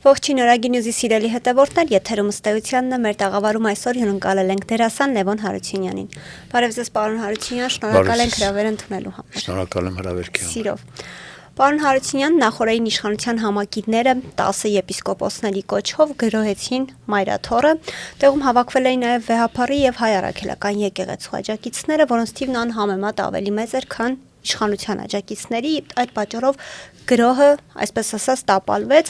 Ողջույն Օրագի Նյուզի սիրելի հետևորդներ, եթերում ըստ էությանն է, մեր տաղավարում այսօր հյուրընկալել ենք դերասան Լևոն Հարությունյանին։ Բարև ձեզ, պարոն Հարությունյան, շնորհակալ ենք հրավեր ընդունելու համար։ Շնորհակալ եմ հրավերքի համար։ Սիրով։ Պարոն Հարությունյան, նախորդային իշխանության համակիները 10 եպիսկոպոսների կոչով գրոհեցին Մայրաթոռը, տեղում հավաքվել էին նաև Վեհափառի եւ Հայ Առաքելական եկեղեցու աջակիցները, որոնց թիվն անհամեմատ ավելի մեծ էր, քան իշխանության աջակիցների, այդ պատճառով գրոհը, այսպես ասած, տապալվեց,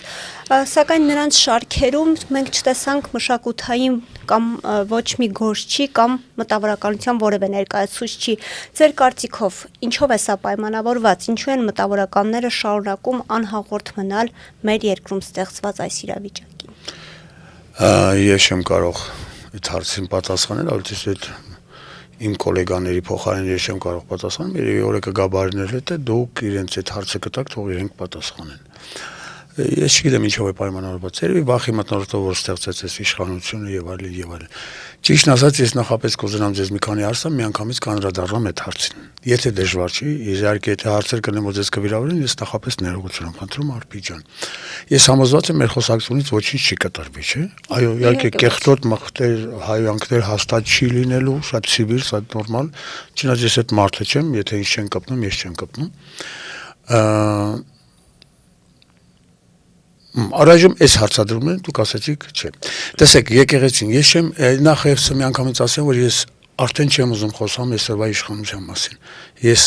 սակայն նրանց շարքերում մենք չտեսանք մշակութային կամ ոչ մի գործչի կամ մտավորականության որևէ ներկայացուցչի։ Ձեր կարծիքով, ինչով է սա պայմանավորված, ինչու են մտավորականները շարունակում անհաղորդ մնալ մեր երկրում ստեղծված այս իրավիճակին։ Ես չեմ կարող այդ հարցին պատասխանել, այլ այդ իմ գոլեգաների փոխարեն ես չեմ կարող պատասխանել, երևի օրը կգա բարիներ հետ է, դուք իրենց այդ հարցը կտաք, թող իրենք պատասխանեն։ Ես չգիտեմ ինչով է պայմանավորված, երևի վախի մթնոլորտով, որ ստեղծեց այս իշխանությունը եւ այլն եւ այլն։ Ճիշտն ասած, ես նախապես կուզենամ ձեզ մի քանի հարցը միանգամից կանդրադառնամ այդ հարցին։ Եթե դժվար չի, իհարկե եթե հարցեր կլինեն, որ ձեզ կվիրավորեն, ես նախապես ներողություն եմ խնդրում, Արփի ջան։ Ես համոզված եմ, մեր խոսակցությունից ոչինչ չի կատարվի, չէ՞։ Այո, իհարկե կեղտոտ մխտեր, հայանքներ հաստատ չի լինելու, շատ սիվիլ, շատ նորմալ։ Չնայած ես այդ մարդը չեմ, եթե ինձ չեն կպնում, ես չեմ կպնում։ Առայժմ այս հարցադրումները դուք ասացիք չէ։ Տեսեք, եկեղեցին, ես չեմ նախ եւ միանգամից ասեմ, որ ես արդեն չեմ ուզում խոսամ այսօրվա իշխանության մասին։ Ես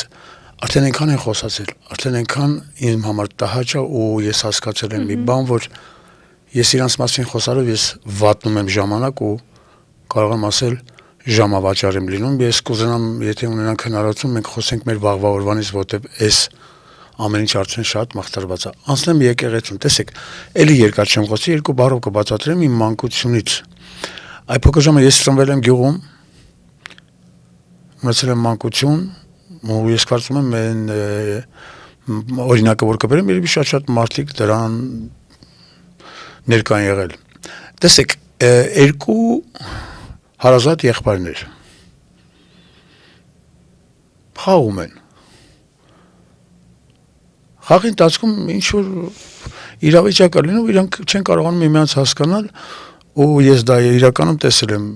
արդեն այնքան եմ խոսացել, արդեն այնքան իմ համար տհաճ է ու ես հասկացել եմ մի բան, որ ես իրանց մասին խոսալով ես վատնում եմ ժամանակ ու կարող եմ ասել ժամավաճառ եմ լինում։ Ես կուզենամ, եթե ունենանք հնարավորություն, մենք խոսենք մեր վաղվա օրվանից, որտեղ այս ամեն ինչ արդեն շատ մաղթարված է։ Անցնեմ եկեղեցուն, տեսեք, էլի երկար չեմ խոսի, երկու բառով կբացատրեմ իմ մանկությունից։ Այդ փոքր ժամանակ ես ծնվել եմ գյուղում, ունեցել եմ մանկություն, ու ես կարծում եմ այն օրինակը, որ կբերեմ, երևի շատ մարդիկ դրան ներկա են եղել։ Տեսեք, երկու հարազատ եղբայրներ խաղում են։ Խաղի ընթացքում ինչ որ իրավիճակ է լինում, իրանք չեն կարողանում միմյանց հասկանալ, ու ես դա իրականում տեսել եմ։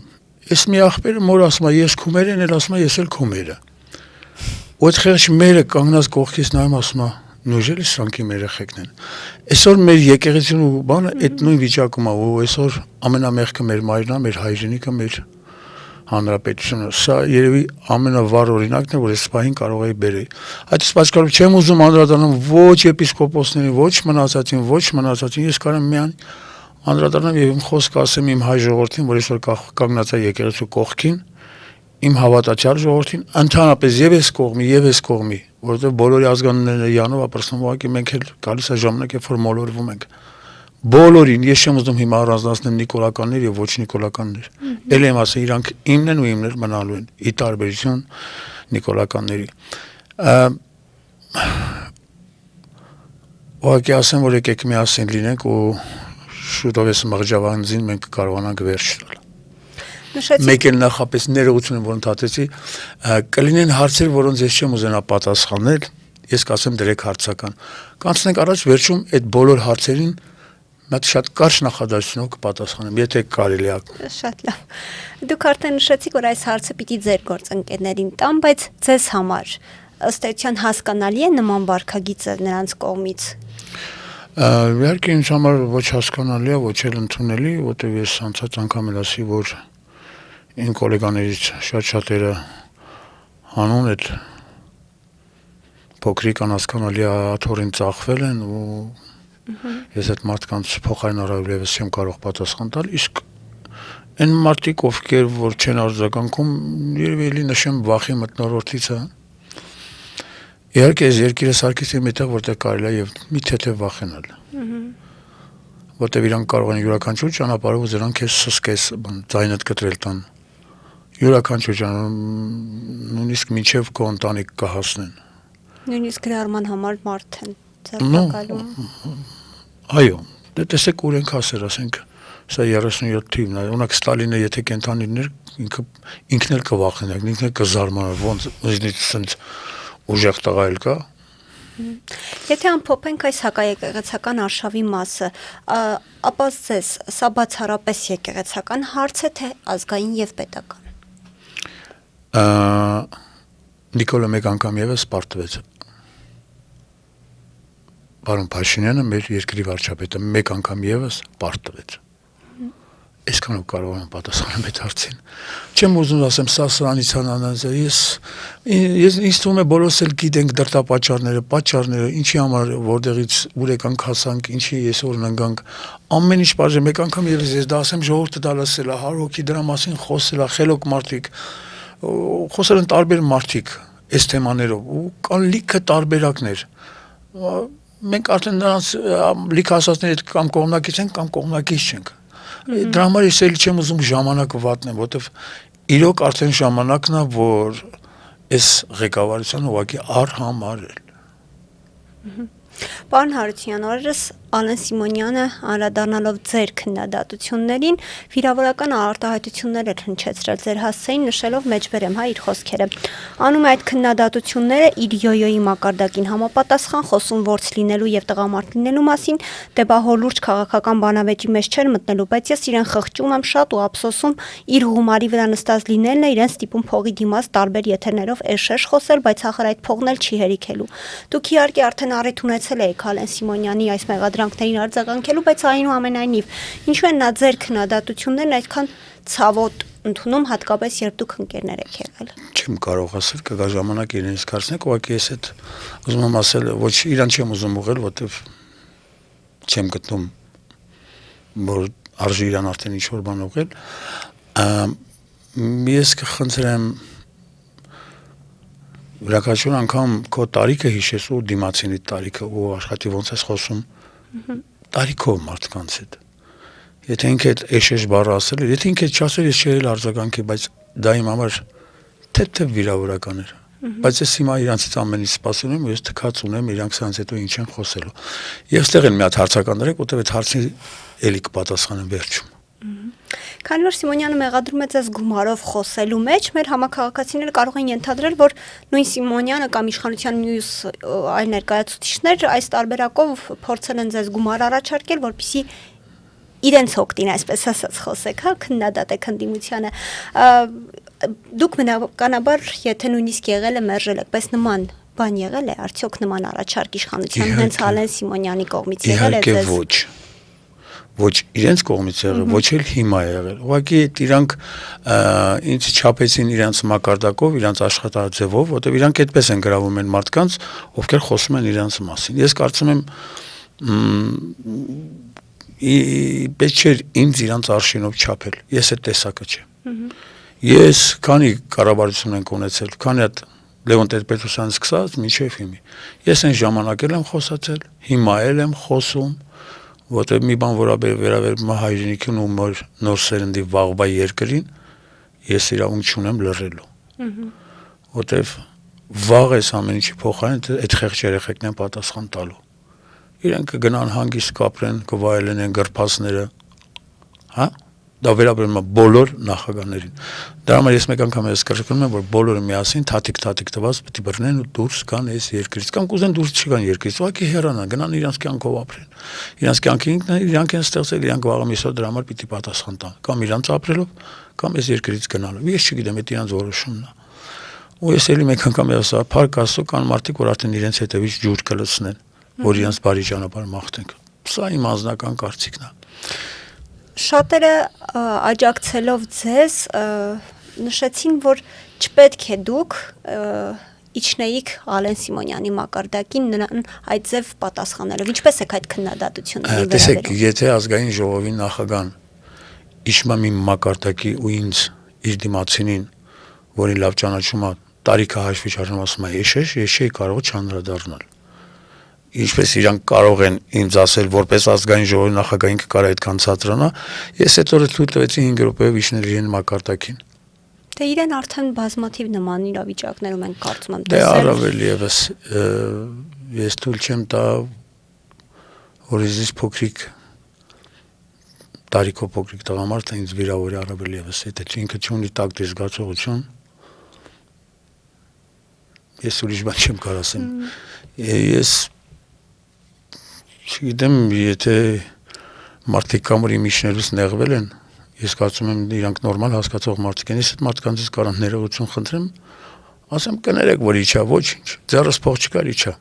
Ես մի աղբերը մոր ասում է, ես քո մերը են, էլ ասում է, ես էլ քո մերը։ Ու այդ խեղճ մերը կանգնած կողքից նայում ասում է, նույժելի սրանք իմ երեխեքն են։ Այսօր մեր եկեղեցին ու բանը այդ նույն վիճակում է, ու այսօր ամենամեղքը մեր մայրն է, մեր հայրենիքը, մեր հանրապետությունը։ Սա երևի ամենավառ օրինակն է, որ այս պահին կարող էի բերել։ Այդ պատճառով չեմ ուզում անդրադառնալ ոչ եպիսկոպոսներին, ոչ մնացածին, ես կարող եմ միայն անդրադառնամ եւ իմ խոսքը ասեմ իմ հայ ժողովրդին, որ այսօր կանգնած է եկեղեցու կողքին, իմ հավատացյալ ժողովրդին, ընդհանրապես եւ այս կողմի, որովհետեւ բոլորի ազգանունները յանով ապրսնում, ուղղակի մենք էլ գալիս է ժամանակ, երբ որ մոլորվում ենք։ Բոլորին, ես չեմ ուզում հիմա առանձնացնել նիկոլականներ եւ ոչ նիկոլականներ։ Էլ եմ ասել, իրանք իմն են ու իմներ մնալու են, ի տարբերություն նիկոլականների։ Ուղղակի ասեմ, որ եկեք միասին լինենք ու շուտով այս մղջավանձին մենք կարողանանք վերջ տալ։ Մեկ էլ նախապես ներողություն եմ, որ ընդհատեցի, կլինեն հարցեր, որոնց ես չեմ ուզենա պատասխանել, ես կասեմ դրեք հարցական։ Կանցնենք առաջ, վերջում այդ բոլոր հարցերին Մատ շատ կարճ նախադասությունով կպատասխանեմ, եթե կարելի է։ Շատ լավ։ Դուք արդեն նշեցիք, որ այս հարցը պիտի ձեր գործընկերներին տամ, բայց ձեզ համար ըստ էության հասկանալի է նման վարքագիծը նրանց կողմից։ Իհարկե ինձ համար ոչ հասկանալի է, ոչ էլ ընդունելի, որտեղ ես անցած անգամ էլ ասի, որ իմ գոլեգաներից շատերը հանուն այդ փոքրիկ անհասկանալի աթոռին ծախվել են ու ես այդ մարդկանց փոխարեն առավելևս չեմ կարող պատասխան տալ, իսկ այն մարդիկ, ովքեր որ չեն արձագանքում, երևի էլի նշեմ վախի մթնոլորտից է։ Իհարկե այս երկիրը սարքեցի միտեղ, որտեղ կարելի է եւ մի թեթև վախենալ։ Որտեղ իրանք կարող են յուրաքանչյուր ճանապարհով զրանք քեզ սսկես, ձայնդ կտրել տան։ Յուրաքանչյուր նույնիսկ մինչև քո ընտանիք կհասնեն։ Նույնիսկ գրառման համար մարդ են ձեռնարկալում։ Այո, դե տեսեք ուր ենք հասել, ասենք, սա 37 թիվն է, օրինակ Ստալինը եթե կենթանի լիներ, ինքն էլ կվախենար, ինքն էլ կզարմանար, ոնց ինձնից սենց ուժեղ տղա էլ կա։ Եթե ամփոփենք այս հակաեկեղեցական արշավի մասը, ապա ձեզ սա բացառապես եկեղեցական հարց է, թե ազգային եւ պետական։ Նիկոլը մեկ անգամ եւս պարտվեց։ Պարոն Փաշինյանը մեր երկրի վարչապետը մեկ անգամ եւս պարտվեց։ Այսքանով կարող եմ պատասխանել այդ հարցին։ Չեմ ուզում ասեմ, սա սրանից անանաձ է, ինձ թվում է բոլորս էլ գիտենք պատճառները, ինչի համար, որտեղից ուր եկանք հասանք, ինչի այսօր ընկանք, ամեն ինչ բաժե, մեկ անգամ եւս ես դա ասեմ, ժողովուրդը դա լսել է, 100 հոգի դրա մասին խոսել է, խելոք մարդիկ, խոսել են տարբեր մարդիկ այս թեմաներով, ու կան լիքը տարբերակներ։ Մենք արդեն նրանց լիքը ասածների հետ կամ կողմնակից ենք, կամ կողմնակից չենք։ Դրա համար ես էլ չեմ ուզում ժամանակը վատնեմ, որովհետև իրոք արդեն ժամանակն է, որ այս ղեկավարությունը ուղղակի արհամարել։ Պարոն Հարությունյան, օրերս Ալեն Սիմոնյանը անդրադառնալով ձեր քննադատություններին վիրավորական արտահայտություններ էր հնչեցրել ձեր հասցեին, նշելով մեջբերեմ իր խոսքերը։ Անում է այդ քննադատությունները իր յոյոյի մակարդակին համապատասխան, խոսում որց լինելու եւ տղամարդ լինելու մասին, դեպահոլուրջ քաղաքական բանավեճի մեջ չէր մտնելու, բայց ես իրեն խղճում եմ շատ ու ափսոսում իր հումարի վրա նստած լինելն է, իրեն ստիպում փողի դիմաց տարբեր եթերներով էշեշ խոսել, բայց ախր այդ փողն էլ չի հերիքելու։ Դուք իհարկե արդեն առիթ ունեցել եք Ալեն Սիմոնյանի այս մեղադրանքներին արձագանքելու, բայց այնուամենայնիվ, ինչու են նա ձեր քննադատություններն այդքան ցավոտ ընդունում, հատկապես երբ դուք ընկերներ եք եղել։ Չեմ կարող ասել, կգա ժամանակ իրենից կարծնեք, ուղղակի ես այդ ուզում եմ ասել, ոչ իրան չեմ ուզում ուղղել, որտեվ չեմ գտնում, որ արժի իրան արդեն ինչ-որ բան ուղղել։ Ես կխնդրեմ յուրաքանչյուր անգամ քո տարիքը հիշես ու դիմացինի տարիքը ու աշխատի ոնց ես խոսում տարիքով մարդկանց հետ։ Եթե ինքը այդ էշեշ բառը ասել էր, եթե ինքը չասել ես չէի արձագանքի, բայց դա իմ համար թեթև վիրավորական էր։ Բայց ես հիմա իրանցից ամեն ինչ սպասում եմ, ես թքած ունեմ իրանք սրանց հետո ինչ են խոսելու։ Եվ ստեղ են մի հատ հարցական դրեք, որտեղ այդ հարցի էլի կպատասխանեմ վերջում։ Քանի որ Սիմոնյանը մեղադրում է ձեզ գումարով խոսելու մեջ, մեր համակարգացիները կարող են ենթադրել, որ նույն Սիմոնյանը կամ իշխանության մյուս այլ ներկայացուցիչներ այս տարբերակով փորձել են ձեզ գումար առաջարկել, որպեսզի իրենց օգտին, այսպես ասած, խոսեք, հա, քննադատեք ընդդիմությանը։ Դուք բնականաբար, եթե նույնիսկ եղել է մերժել եք, բայց նման բան եղել է, արդյոք նման առաջարկ իշխանության հենց Ալեն Սիմոնյանի կողմից եղել է ձեզ։ Ոչ իրենց կողմից եղել, ոչ էլ հիմա եղել։ Ուղղակի իրանք ինձ չափեցին իրանց մակարդակով, իրանց աշխատաձևով, որտեղ իրանք այդպես են գրավում են մարդկանց, ովքեր խոսում են իրանց մասին։ Ես կարծում եմ պետք չէ ինձ իրանց արշինով չափել։ Ես այդ տեսակը չեմ։ Ես քանի կառավարություն ենք ունեցել, քանի հատ Լևոն Տեր-Պետրոսյանից սկսած մինչև հիմի։ Ես այն ժամանակ եմ խոսացել, հիմա եմ խոսում, որտեղ մի բան վերաբերում է հայրենիքին ու նոր սերնդի վաղվա երկրին, ես իրավունք չունեմ լռելու։ Որտեղ վաղ էս ամեն ինչի փոխարեն այդ խեղճ երեխեքն են պատասխան տալու։ Իրենք կգնան հանգիստ կապրեն, կվայելեն գրփասները, հա? Դա վերաբերում է բոլոր նախագահներին։ Դրա համար ես մեկ անգամ ես կրկնում եմ, որ բոլորը միասին թաթիկ տված պետք է բռնեն ու դուրս գան այս երկրից։ Կամ կուզեն դուրս չգան երկրից, ուղղակի հեռանան, գնան իրանց կյանքով ապրեն։ Իրանց կյանքին իրանք են ստեղծել, իրանք վաղը միսո դրա համար պիտի պատասխան տան։ Կամ իրանց ապրելով, կամ այս երկրից գնալով։ Ես չգիտեմ, այդ իրանց որոշումն է։ Ու ես էլի մեկ անգամ ես ասա, փառք Աստծո, կան մարդիկ, որ արդեն իրենց հետևից ջուր կլցնեն, որ իրանց բարի ճանապարհ մաղթենք։ Սա իմ անձնական կարծիքն է։ Շատերը աջակցելով ձեզ նշեցին, որ չպետք է դուք իջնեիք Ալեն Սիմոնյանի մակարդակին նրան այդ ձև պատասխանելով։ Ինչպես եք այդ քննադատություններին վերաբերում։ Տեսեք, եթե ազգային ժողովի նախագահան իջնում է մի մակարդակի ու ինձ իր դիմացինին, որին լավ ճանաչում է, տարիքը հաշվի չառնում ասում է ես չէի կարող չանդրադառնալ։ Ինչպես իրանք կարող են ինձ ասել, որպես ազգային ժողովի նախագահին կարա այդքան ցածրանա, ես այդ օրը թույլ տվեցի 5 րոպեով իջնել իրեն մակարդակին։ Դե իրեն արդեն բազմաթիվ նման իրավիճակներում են կարծում եմ տեսել։ Դե առավել եւս ես թույլ չեմ տա, որ ես փոքրիկ տարիքով փոքրիկ տղամարդ ինձ վիրավորի առավել եւս, եթե ինքը չունի տակտի զգացողություն, ես ուրիշ բան չեմ կարող ասեմ։ Ես Չգիտեմ, եթե մարդիկ կամուրի միջներուց նեղվել են, ես կարծում եմ իրանք նորմալ հասկացող մարդիկ են, ես այդ մարդկանցից կարող ներողություն խնդրեմ, ասեմ կներեք, որ իջա, ոչինչ, ձեռս փող չկար իջա,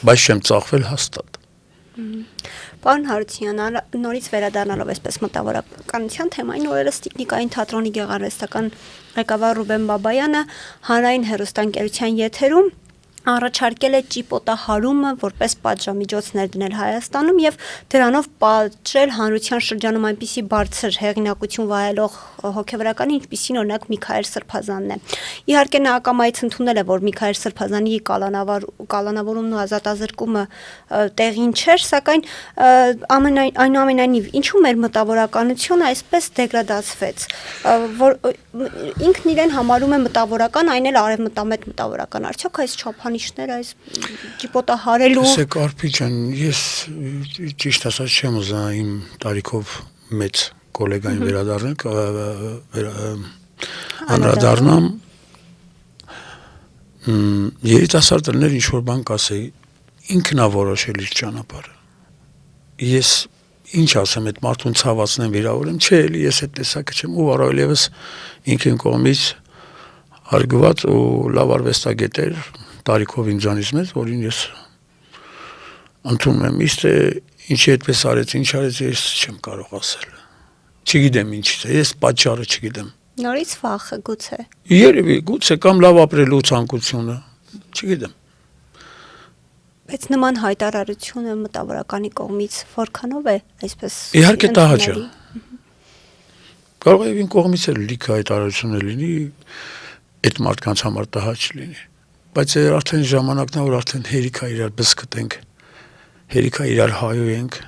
բայց չեմ ծախվել հաստատ։ Պարոն Հարությունյան, նորից վերադառնալով այսպես մտավորականության թեմային, օրերս Տիկնիկային թատրոնի գեղարվեստական ղեկավար Ռուբեն Բաբայանը հանրային հեռուստաընկերության եթերում առաջարկել է ճիպոտահարումը որպես պատժամիջոց ներդնել Հայաստանում եւ դրանով պատժել հանրության շրջանում այնպիսի բարձր հեղինակություն վայելող հոգեվարական, ինչպիսին օրինակ Միքայել Սրբազանն է։ Իհարկե նա ակամայից ընդունել է, որ Միքայել Սրբազանի կալանավորումն ու ազատազրկումը տեղին չէր, սակայն այնուամենայնիվ ինչու մեր մտավորականությունը այսպես դեգրադացվեց, որ ինքն իրեն համարում է մտավորական, այն էլ արևմտամետ մտավորական, արդյոք այս չափանիշները այս ճիպոտահարելու Սեք Արփիջան, ես ճիշտ ասած չեմ ուզա իմ տարիքով մեծ գոլեգային անդրադառնամ երիտասարդներ ինչ որ բան կասեի ինքն է որոշել իր ճանապարհը ես ինչ ասեմ այդ մարդուն ցավացնեմ վիրավորեմ չէ էլի ես այդ տեսակը չեմ ու առավելևս ինքն կողմից հարգված ու լավ արվեստագետեր տարիքով ինձանից մեծ որին ես ընդունում եմ իսկ ինչի այդպես արեց ինչ արեց ես չեմ կարող ասել չգիտեմ ինչ է ես պատճառը չգիտեմ նորից վախը գուցե երևի գուցե կամ լավ ապրելու ցանկությունը չգիտեմ բայց նման հայտարարությունը մտավորականի կողմից որքանով է այսպես իհարկե տհաճ է կարող է ին կողմից էլ լիքը հայտարարություն լինի այդ մարդկանց համար տհաճ լինի բայց արդեն ժամանակն է որ արդեն հերիքա իրար բսկտենք հերիքա իրար հայոյենք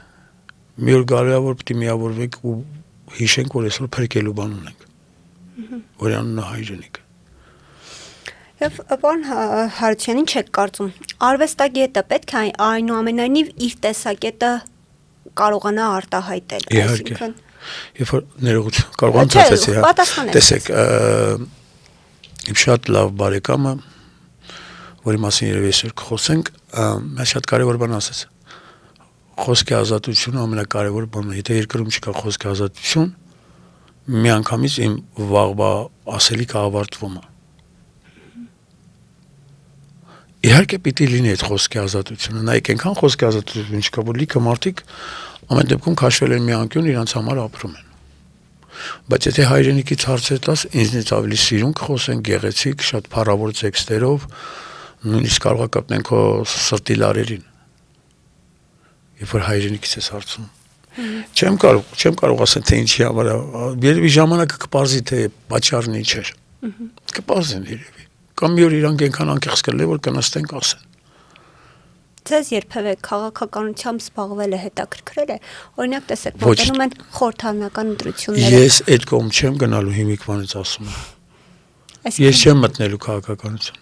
մի օր կարելի է որ պիտի միավորվենք ու հիշենք որ այսօր փրկելու բան ունենք որ անունը հայրենիք Եվ պարոն Հարությունյան, ինչ եք կարծում արվեստագետը պետք է այնուամենայնիվ իր տեսակետը կարողանա արտահայտել իհարկե երբ որ ներողություն կարող եմ ցածեցի հա տեսեք իմ շատ լավ բարեկամը որի մասին երևի այսօր կխոսենք նա շատ կարևոր բան ասաց խոսքի ազատությունը ամենակարևոր բանն է եթե երկրում չկա խոսքի ազատություն միանգամից իմ վաղվա ասելիքը ավարտվում է իհարկե պիտի լինի այդ խոսքի ազատությունը նայեք այնքան խոսքի ազատություն չկա որ լիքը մարդիկ ամեն դեպքում քաշվել են մի անկյուն իրանց համար ապրում են բայց եթե հայրենիքից հարցեր տաս ինձնից ավելի սիրուն կխոսեն գեղեցիկ շատ փառավոր տեքստերով նույնիսկ կարող է կապնեն քո սրտի լարերին երբ որ հայրենիքից ես հարցում չեմ կարող ասել թե ինչի համար երևի ժամանակը կպարզի թե պատճառն ինչ էր կպարզեն երևի կամ մի օր իրանք այնքան անկեղծ կլինի որ կնստենք ասեն Ձեզ երբևէ քաղաքականությամբ զբաղվել է հետաքրքրել է օրինակ տեսեք մոտենում են խորհրդարանական ընտրությունները Ես այդ կողմ չեմ գնալու հիմիկվանից ասում եմ Ես չեմ մտնելու քաղաքականություն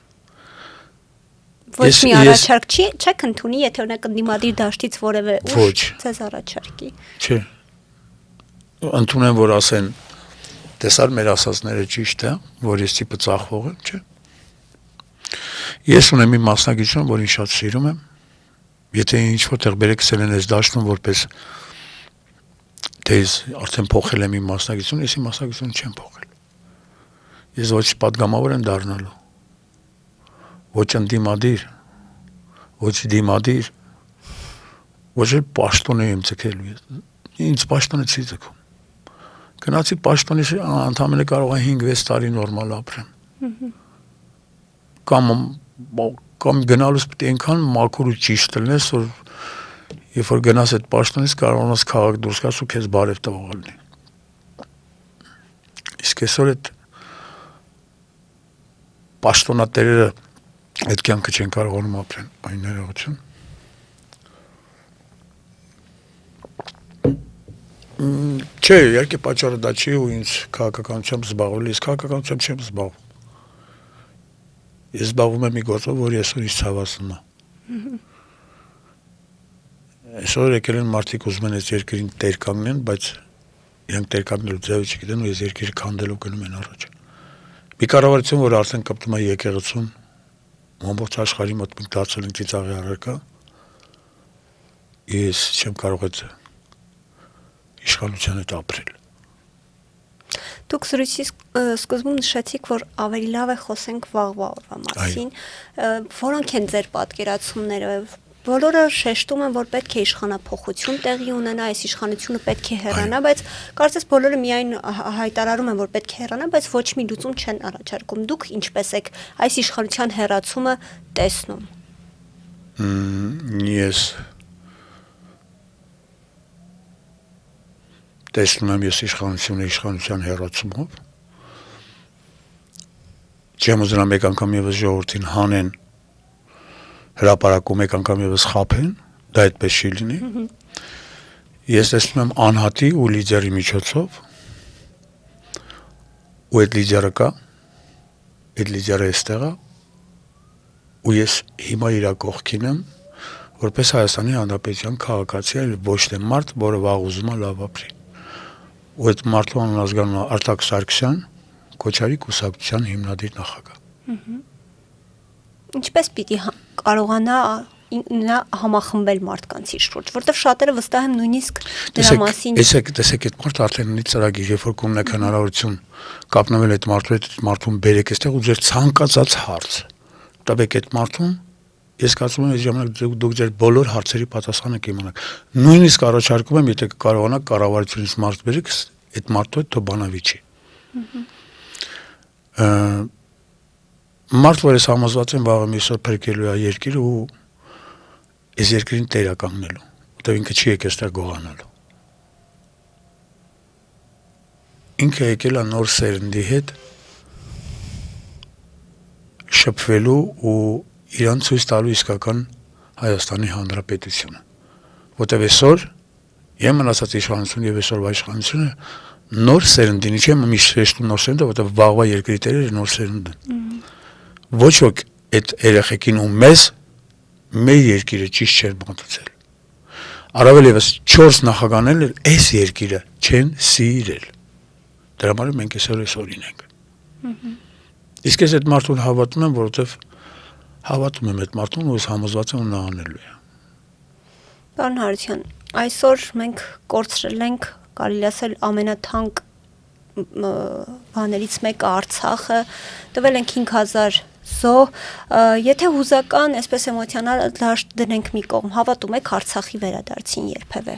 Ոչ մի առաջարկ չեք ընդունի, եթե օրինակ ընդդիմադիր դաշտից որևէ ուժ ձեզ առաջարկի։ Չէ։ Ընդունեմ, որ ասեն, տեսար մեր ասածները ճիշտ է, որ ես տիպը ծախվող եմ, չէ։ Ես ունեմ իմ մասնագիտություն, որին շատ սիրում եմ։ Եթե ինչ-որտեղ բերեկցել են այս դաշտում որպես դեզ արդեն փոխել եմ իմ մասնագիտությունը, ես իմ մասնագիտությունը չեմ փոխել։ Ես ոչ պատգամավոր եմ դառնալու։ Ոչ ընդդիմադիր, ոչ դիմադիր, ոչ էլ պաշտոն եմ ցկելու ես։ Ինձ պաշտոնը չի ցկում։ Գնացի պաշտոնի ընդամենը կարող է 5-6 տարի նորմալ ապրեմ։ Կամ գնալուց պետք է այնքան մաքուր ու ճիշտ լինես, որ երբ որ գնաս այդ պաշտոնից կարողանաս քաղաք դուրս գաս ու քեզ բարև տվող լինի։ Իսկ այսօր այդ պաշտոնատերերը այդ կյանքը չեն կարողանում ապրեն, այն ներողություն։ Չէ, իհարկե պատճառը դա չի ու ինձ քաղաքականությամբ զբաղվել, ես քաղաքականությամբ չեմ զբաղվում։ Ես զբաղվում եմ մի գործով, որի այսօր ինձ ցավացնում է։ Այսօր եկել են մարդիկ ուզում են այս երկրին տեր կանգնեն, բայց իրանք տեր կանգնելու ձևը չգիտեն ու այս երկիրը քանդելով գնում են առաջ։ Մի կառավարություն, որ արդեն կապտում է եկեղեցուն, ամբողջ աշխարհի մոտ մենք դարձել ենք ծիծաղի առարկա, ես չեմ կարող այդ իշխանության հետ ապրել։ Դուք զրույցի սկզբում նշեցիք, որ ավելի լավ է խոսենք վաղվա օրվա մասին, որոնք են ձեր պատկերացումները։ Բոլորը շեշտում են, որ պետք է իշխանափոխություն տեղի ունենա, այս իշխանությունը պետք է հեռանա, բայց կարծես բոլորը միայն հայտարարում են, որ պետք է հեռանա, բայց ոչ մի լուծում չեն առաջարկում։ Դուք ինչպես եք այս իշխանության հեռացումը տեսնում։ Ես տեսնում եմ իշխանության հեռացումով։ Չեմ ուզում մեկ անգամ եւս ժողովրդին հանեն, հրապարակում մեկ անգամ եւս խափեն, դա այդպես չի լինի։ Ես տեսնում եմ անհատի ու լիդերի միջոցով, ու այդ լիդերը կա, այդ լիդերը էստեղ է, ու ես հիմա իր կողքին եմ, որպես Հայաստանի Հանրապետության քաղաքացի, այլ ոչ թե մարդ, որը վաղ ուզում է լավ ապրի։ Ու այդ մարդու անուն ազգանունը Արտակ Սարգսյան, Քոչարի կուսակցության հիմնադիր նախագահ։ Ինչպես պիտի կարողանա նա համախմբել մարդկանցի շուրջ, որտեղ շատերը վստահ եմ նույնիսկ դրա մասին։ Տեսեք, այդ մարդը արդեն ունի ծրագիր, երբ որ կունենաք հնարավորություն կապնվել այդ մարդու հետ, մարդուն բերեք այստեղ ու ձեր ցանկացած հարց տվեք այդ մարդուն, ես կարծում եմ այս ժամանակ դուք ձեր բոլոր հարցերի պատասխանը կիմանաք։ Նույնիսկ առաջարկում եմ, եթե կարողանաք կառավարությունից մարդ բերեք, այդ մարդու հետ թող բանավիճի։ Մարդ, որ ես համոզված եմ վաղը միսօր փրկելու է երկիրը ու այս երկրին տեր է կանգնելու, որտեղ ինքը չի եկել այստեղ գողանալու։ Ինքը եկել է նոր սերնդի հետ շփվելու ու իրան ցույց տալու իսկական Հայաստանի Հանրապետությունը, որտեղ այսօր եւ մնացած իշխանություն եւ այսօրվա իշխանությունը նոր սերնդին, չեմ միշտ շեշտում նոր սերնդը, որտեղ վաղվա երկրի տերերը նոր սերունդ են։ Ոչ ոք այդ երեխեքին ու մեզ մեր երկիրը ճիշտ չեն մտածել։ Առավել եւս 4 նախագահներ այս երկիրը չեն սիրել։ Դրա համար մենք այսօր օրինենք։ Իսկ ես այդ մարդուն հավատում եմ, որովհետև հավատում եմ այդ մարդուն ու ես համոզված եմ նա անելու է։ Պարոն Հարությունյան, այսօր մենք կորցրել ենք, կարելի ասել, ամենաթանկ բաներից մեկը Արցախը, տվել ենք 5000 զոհ, եթե հուզական, այսպես էմոցիոնալ դաշտ դնենք մի կողմ, հավատում եք Արցախի վերադարձին երբևէ,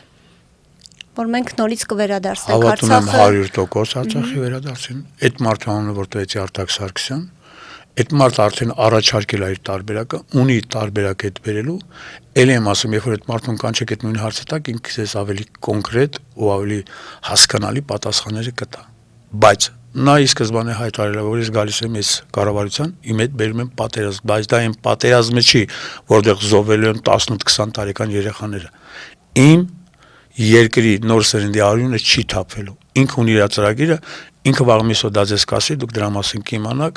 որ մենք նորից կվերադարձնենք Արցախը։ Հավատում եմ 100% Արցախի վերադարձին։ Այդ մարդու անունը որ տվեցի Արտակ Սարգսյան, այդ մարդը արդեն առաջարկել է իր տարբերակը, ունի տարբերակ այդ բերելու, ելի եմ ասում, երբ որ այդ մարդուն կանչեք այդ նույն հարցը տակ, ինքս ես ավելի կոնկրետ ու ավելի հասկանալի պատասխանները կտա։ Բայց նա ի սկզբանե հայտարարել է, որ ես գալիս եմ այս կառավարության, իմ հետ բերում եմ պատերազմ, բայց դա այն պատերազմը չի, որտեղ զոհվելու են 18-20 տարեկան երեխաները։ Իմ երկրի նոր սերնդի արյունը չի թափվելու։ Ինքը ունի իր ծրագիրը, ինքը վաղ միսօր դա ձեզ կասի, դուք դրա մասին կիմանաք,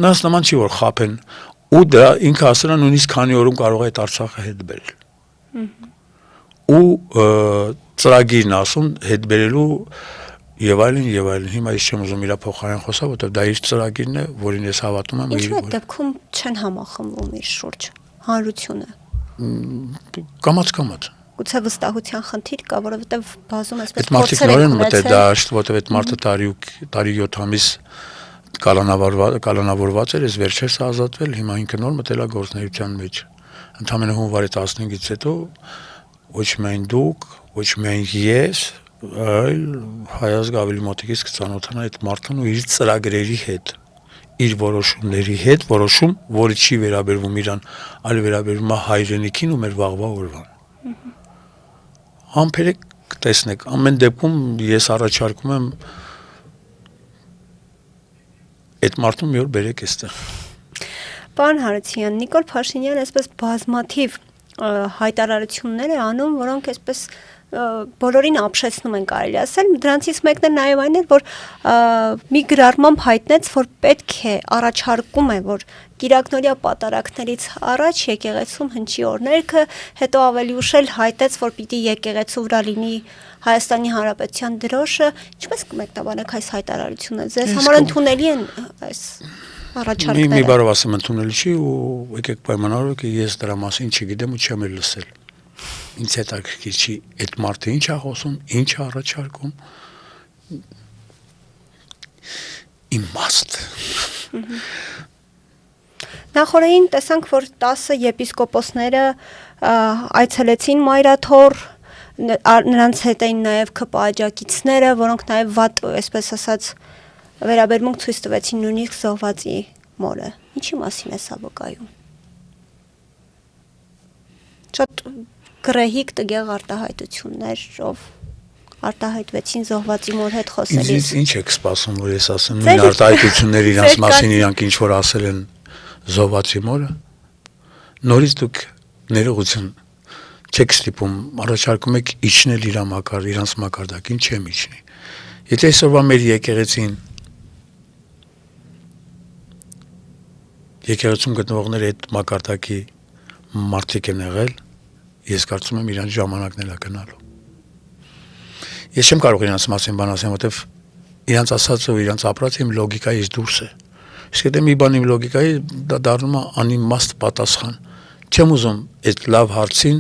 նրանց նման չի որ խափեն, ու դա ինքը ասել է նույնիսկ քանի օրում կարող է այդ Արցախը հետ բերել։ Ու ծրագիրն ասում հետ բերելու եւ այլն եւ այլն։ Հիմա ես չեմ ուզում իր փոխարեն խոսալ, որովհետեւ դա իր ծրագիրն է, որին ես հավատում եմ։ Ինչու՞ այդ դեպքում չեն համախմբվում իր շուրջ հանրությունը։ Կամաց։ Գուցե վստահության խնդիր կա, որովհետև բազում այսպես փորձեր են մտել դաշտ, որովհետև այդ մարդը տարի 7 ամիս կալանավորված էր, ես վերջերս ազատվել, հիմա ինքը նոր մտել է գործունեության մեջ։ Ընդամենը հունվարի 15-ից հետո ոչ միայն դուք, ոչ միայն ես, այլ հայազգ ավելի մոտիկից կծանոթանա այդ մարդուն ու իր ծրագրերի հետ, իր որոշումների հետ, որոշում, որը չի վերաբերվում իրան, այլ վերաբերվում է հայրենիքին ու մեր վաղվա օրվան։ Համբերեք տեսնեք, ամեն դեպքում ես առաջարկում եմ այդ մարդուն մի օր բերեք այստեղ։ Պարոն Հարությունյան, Նիկոլ Փաշինյանը այսպես բազմաթիվ հայտարարություններ է անում, որոնք այսպես բոլորին ապշեցնում են կարելի ասել, դրանցից մեկն է նաև այն էր, որ մի գրառմամբ հայտնեց, որ պետք է առաջարկում է, որ Կիրակնորյա պատարակներից առաջ եկեղեցում հնչի օրհներգը, հետո ավելի ուշ էլ հայտեց, որ պիտի եկեղեցու վրա լինի Հայաստանի Հանրապետության դրոշը, ինչպես կմեկնաբանեք այս հայտարարությունը, ձեզ համար ընդունելի են այս առաջարկները։ Մի բառով ասեմ ընդունելի չի ու եկեք պայմանավորվենք, ես դրա մասին չգիտեմ ու չեմ էլ լսել։ ինձ հետաքրքիր չի այդ մարդը ինչ է խոսում, ինչ է առաջարկում։ Իմաստ։ Նախորդին տեսանք, որ 10 եպիսկոպոսները այցելեցին Մայրաթոր, նրանց հետ էին նաև ԿՊ աջակիցները, որոնք նաև վատ, այսպես ասած, վերաբերմունք ցույց տվեցին նույնիսկ զոհվածի մորը։ Ինչի մասին է սա վկայում։ Շատ գրեհիկ տգեղ արտահայտություններով արտահայտվեցին զոհվածի մոր հետ խոսելիս։ Ինչ եք սպասում, որ ես ասեմ, նույն արտահայտությունները իրանց մասին իրանք ինչ որ ասել են զոհվածի մորը։ Նորից դուք ներողություն չեք ստիպում, առաջարկում եք իջնել իրանց մակարդակին, չեմ իջնի։ Եթե այսօրվա մեր եկեղեցում գտնվողները այդ մակարդակի մարդիկ են եղել, ես կարծում եմ իրանց ժամանակն էլ է գնալու։ Ես չեմ կարող իրանց մասին բան ասեմ, որովհետև իրանց ասածը ու իրանց ապրածը իմ լոգիկայից դուրս է։ Իսկ եթե մի բան իմ լոգիկայի դա դառնում է անիմաստ պատասխան։ Չեմ ուզում այդ լավ հարցին,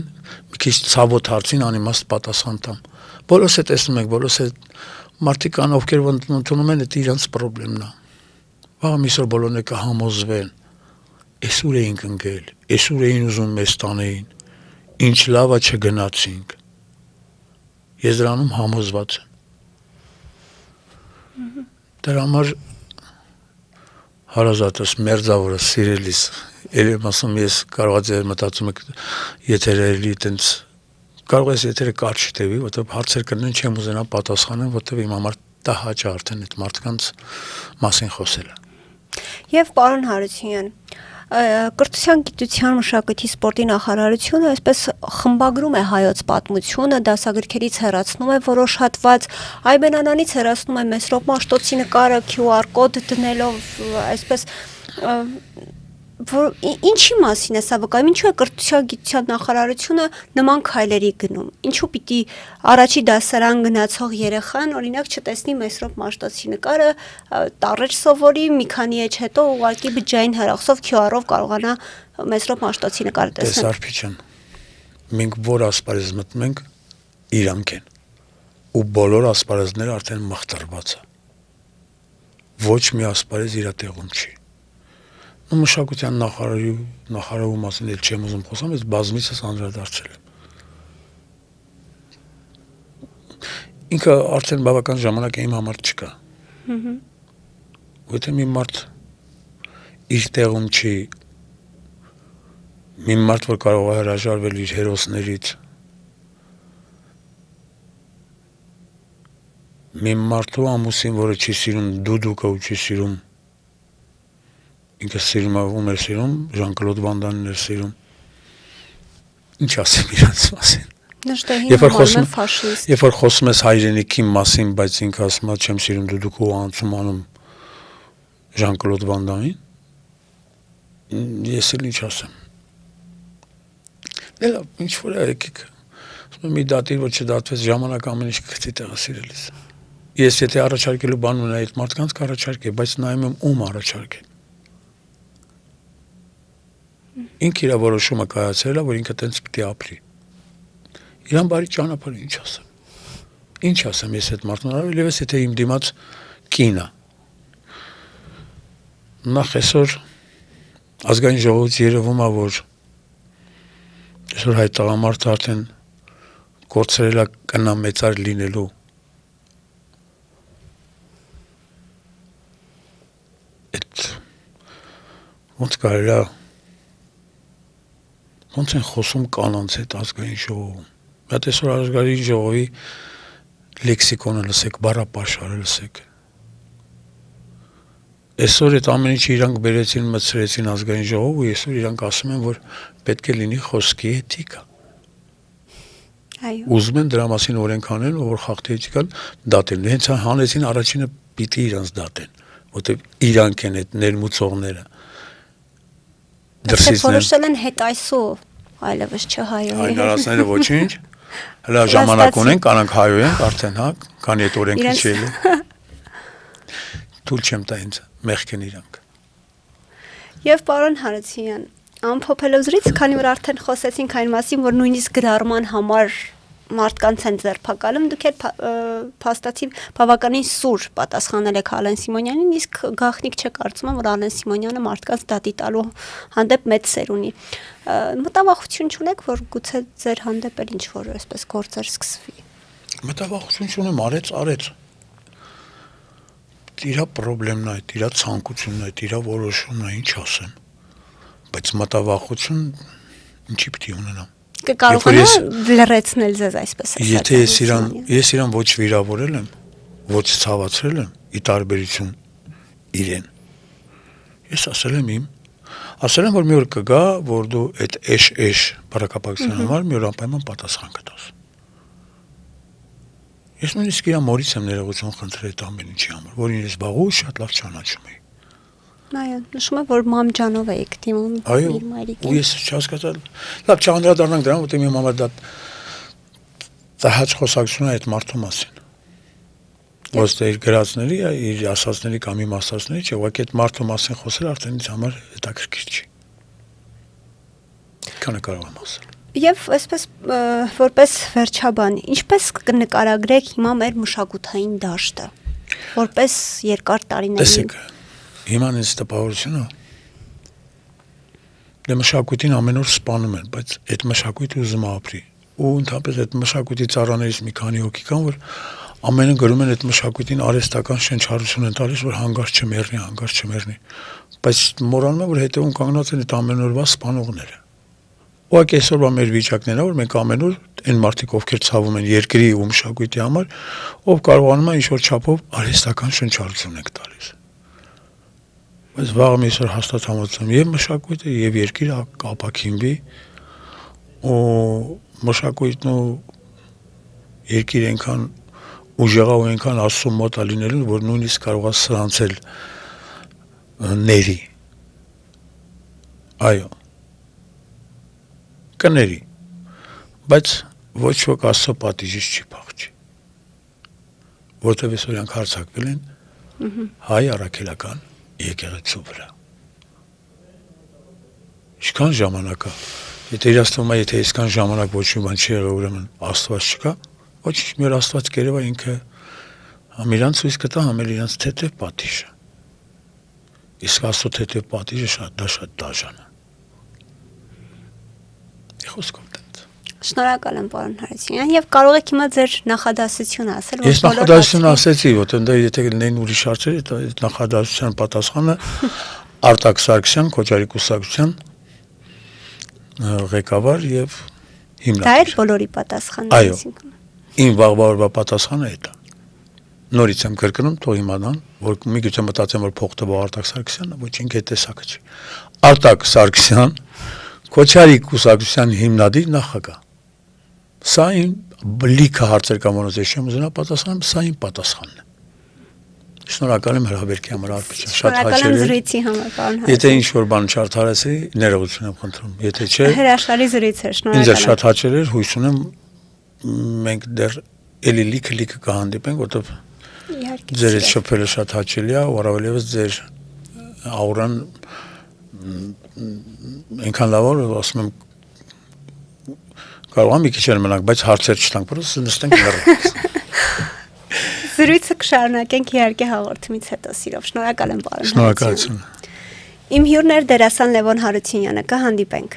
մի քիչ ցավոտ հարցին անիմաստ պատասխան տամ։ Բոլորս է տեսնում եք, բոլորս է մարդիկ կան, ովքեր ընդունում են, դա իրանց խնդիրն է։ Վաղ միսօր բոլորն է կհամոզվեն։ Այսուր էինք ընկել, այսուր էին ուզում մեզ տանեին, ինչ լավ է չգնացինք։ Ես դրանում համոզված եմ։ Դրա համար հարազատս, մերձավորս, սիրելիս, ելեմ ասում ես կարող է մտածում եք եթերը էլի տենց կարող ես եթերը կարճ տևի, որովհետև հարցեր կնեն չեմ ուզենա պատասխանել, որովհետև իմ համար դա հաճ է արդեն այդ մարդկանց մասին խոսելը։ Եվ պարոն Հարությունյան, Կրթության, գիտության, մշակույթի, սպորտի նախարարությունը այսպես խմբագրում է հայոց պատմությունը, դասագրքերից հեռացնում է որոշ հատված, Այբենանանից հեռացնում է Մեսրոպ Մաշտոցի նկարը QR կոդ դնելով, այսպես ինչի մասին է սա վկայում, ինչու է Կրթության, գիտության նախարարությունը նման քայլերի գնում, ինչու պիտի առաջի դասարան գնացող երեխան օրինակ չտեսնի Մեսրոպ Մաշտոցի նկարը, տառեր սովորի, մի քանի էջ հետո ուղղակի բջջային հեռախոսով QR-ով կարողանա Մեսրոպ Մաշտոցի նկարը տեսնել։ Տեսարփիչան, մենք որ ասպարեզ մտնում ենք, իրանք են, ու բոլոր ասպարեզները արդեն մխտրված է, ոչ մի ասպարեզ իր տեղում չի։ Մշակութային նախարարու մասին էլ չեմ ուզում խոսամ, ես բազմիցս անդրադարձել եմ։ Ինքը արդեն բավական ժամանակ է իմ համար չկա։ Եթե մի մարդ իր տեղում չի, մի մարդ, որ կարող է հրաժարվել իր հերոսներից, մի մարդու ամուսին, որը չի սիրում դուդուկը ու չի սիրում ինքը սիրում ում էր սիրում, Ժան-Կլոդ Վան Դանին էր սիրում։ Ինչ ասեմ իրանց մասին։ Երբ որ խոսում ես հայրենիքի մասին, բայց ինքը ասում է չեմ սիրում դուդուկու անցում անում Ժան-Կլոդ Վան Դանին, ես էլ ինչ ասեմ։ Դե ինչ որ է եկեք։ Ասում մի դատիր, որ չդատվեց ժամանակ ամեն ինչ գցի տեղը սիրելիս։ Ես եթե առաջարկելու բան ունեի այդ մարդկանց կառաջարկեի, բայց նայում եմ ում առաջարկել։ Ինքը իր որոշումը կայացրել է, որ ինքը տենց պիտի ապրի։ Իրան բարի ճանապարհ ինչ ասեմ։ Ինչ ասեմ ես այդ մարդուն, այլևս եթե իմ դիմաց կին է։ Նախ այսօր ազգային ժողովից երևում է, որ այսօր հայ տղամարդը արդեն կորցրել է կնամեծար լինելու այդ ոնց կարելի է ոնց են խոսում կանանց հետ ազգային ժողովում։ Բայց այսօր ազգային ժողովի լեքսիկոնը լսեք, բառապաշարը լսեք։ Այսօր այդ ամեն ինչը իրանք բերեցին, մտցրեցին ազգային ժողով ու այսօր իրանք ասում են, որ պետք է լինի խոսքի էթիկա։ Այո։ Ուզում են դրա մասին օրենք անել, որ խախտի էթիկան դատեն։ Հենց հանեցին առաջինը պիտի իրանք դատեն, որտեղ իրանք են այդ ներմուծողները։ Դրսից որոշել են հետ այսու, այլևս չհայոյի։ Այն արածները ոչինչ։ Հələ ժամանակ ունեն, կանանք հայոյենք արդեն, հա, քանի այդ օրենքը չի էլի։ Թույլ չեմ տա ինձ, մեղք են իրանք։ Եվ պարոն Հարությունյան, Ամփոփելով զրույց, քանի որ արդեն խոսեցինք այն մասին, որ նույնիսկ գրառման համար մարդկանց են ձերբակալում, դուք էլ փաստացի բավականին սուր պատասխանել եք Ալեն Սիմոնյանին, իսկ գաղտնիք չէ կարծում եմ, որ Ալեն Սիմոնյանը մարդկանց դատի տալու հանդեպ մեծ սեր ունի։ Մտավախություն չունեք, որ գուցե ձեր հանդեպ էլ ինչ-որ այսպես գործեր սկսվի։ Մտավախություն չունեմ, արեց։ Իրա պրոբլեմն է, իրա ցանկությունն է, իրա որոշումն է, ինչ ասեմ։ Բայց մտավախություն ինչի պիտի ունենամ։ Կկարողանա լրացնել ձեզ այսպես ասած։ Եթե ես իրան ոչ վիրավորել եմ, ոչ ցավացրել եմ, ի տարբերություն իրեն։ Ես ասել եմ, որ մի օր կգա, որ դու այդ էշ բարակապակցության համար մի օր անպայման պատասխան կտաս։ Ես նույնիսկ իրա մորից եմ ներողություն խնդրել այդ ամեն ինչի համար, որին ես վաղուց շատ լավ ճանաչում էի։ Այո, նշում է, որ մամջանով եք դիմում իր մայրիկին։ Ու ես չհասկացա, լավ չանդրադառնանք դրան, որտեղ իմ համար դա հաճ խոսակցություն է այդ մարդու մասին։ Ոստե իր գրածների, իր ասածների կամ իմ ասածների, չէ, ուղղակի այդ մարդու մասին խոսել արդեն ինձ համար հետաքրքիր չի։ Քանը կարող եմ ասել։ Եվ այսպես որպես վերջաբան, ինչպես կնկարագրեք հիմա մեր մշակութային դաշտը, որպես երկար տարիների։ Տեսեք, հիմա ինձ տպավորությունը դե մշակույթին ամեն օր սպանում են, բայց այդ մշակույթը ուզում է ապրի։ Ու ընդհանրապես այդ մշակույթի ծառաներից մի քանի հոգի կան, որ ամենը գրում են այդ մշակույթին արհեստական շնչառություն են տալիս, որ հանգարց չմեռնի։ Բայց մոռանում են, որ հետևում կանգնած են այդ ամեն օրվա սպանողները։ Ուղղակի այսօրվա մեր վիճակն է, որ մենք ամեն օր այն մարդիկ, ովքեր ցավում են երկրի ու մշակույթի համար, ով կարողանում է ինչ-որ չափով արհեստական շնչառություն ենք տալիս։ Բայց վաղը մի այսօր հաստատ համոզում եմ, եւ մշակույթը եւ երկիրը կապակինվի, ու մշակույթն ու երկիրը այնքան ուժեղա ու այնքան Աստծո մոտ է լինելու, որ նույնիսկ կարող է սրանցել ների։ Այո։ Կների, բայց ոչ ոք Աստծո պատիժից չի փախչի, որտեղ այսօր իրանք հարձակվել են հայ առաքելական եկեղեցու վրա։ Ինչքան ժամանակ է, եթե իրաստվում է, եթե այսքան ժամանակ ոչ մի բան չի եղել, ուրեմն Աստված չկա, ոչինչ, մի օր Աստված կերևա ինքը համ իրանց ցույց կտա, համ էլ իրանց թեթև պատիժը։ Իսկ Աստծո թեթև պատիժը շատ դաժան է։ Խոսքով դենց։ Շնորհակալ եմ, պարոն Հարությունյան, եւ կարող եք հիմա ձեր նախադասությունը ասել, որ ես նախադասությունը ասեցի, որտեղ եթե լինեին ուրիշ հարցեր, այդ նախադասության պատասխանը Արտակ Սարգսյան, Քոչարի կուսակցության ղեկավար եւ հիմնադիր։ Դա էր բոլորի պատասխանը։ Այո։ Իմ վաղվա օրվա պատասխանը է դա։ Նորից եմ կրկնում, թող իմանան, որ միգուցե մտածեմ, որ փող տվող Արտակ Սարգսյանը, ոչ ինքը այդ տեսակը չի։ Արտակ Սարգսյան, Քոչարի կուսակցության հիմնադիր նախագահ։ Սա իմ լիքը հարցեր կամ որոնց ես չեմ ուզենա պատասխանել, սա իմ պատասխանն է։ Շնորհակալ եմ հրավերքի համար, Արփիջան, շատ հաճելի է։ զրույցի համար, պարոն Հարությունյան։ Եթե ինչ-որ բան չարթարացի, ներողություն եմ խնդրում։ Եթե չէ, հրաշալի զրույց էր, ինձ շնորհակալ եմ։ շատ հաճելի էր, հույս ունեմ մենք դեռ էլի լիքը կհանդիպենք, որտեղ Իհարկե։ ձեր այդ շփելը շատ հաճելի է, ու առավելևս ձեր աուրան այնքան լավ է, որ ասում եմ կարող եմ մի քիչ էլ մնանք, բայց հարցեր չտանք, պրոստը նստենք լռենք։ Զրույցը կշարունակենք իհարկե հաղորդումից հետո, սիրով։ Շնորհակալ եմ, պարոն Հարությունյան։ Շնորհակալություն։ Իմ հյուրն էր դերասան Լևոն Հարությունյանը, կհանդիպենք։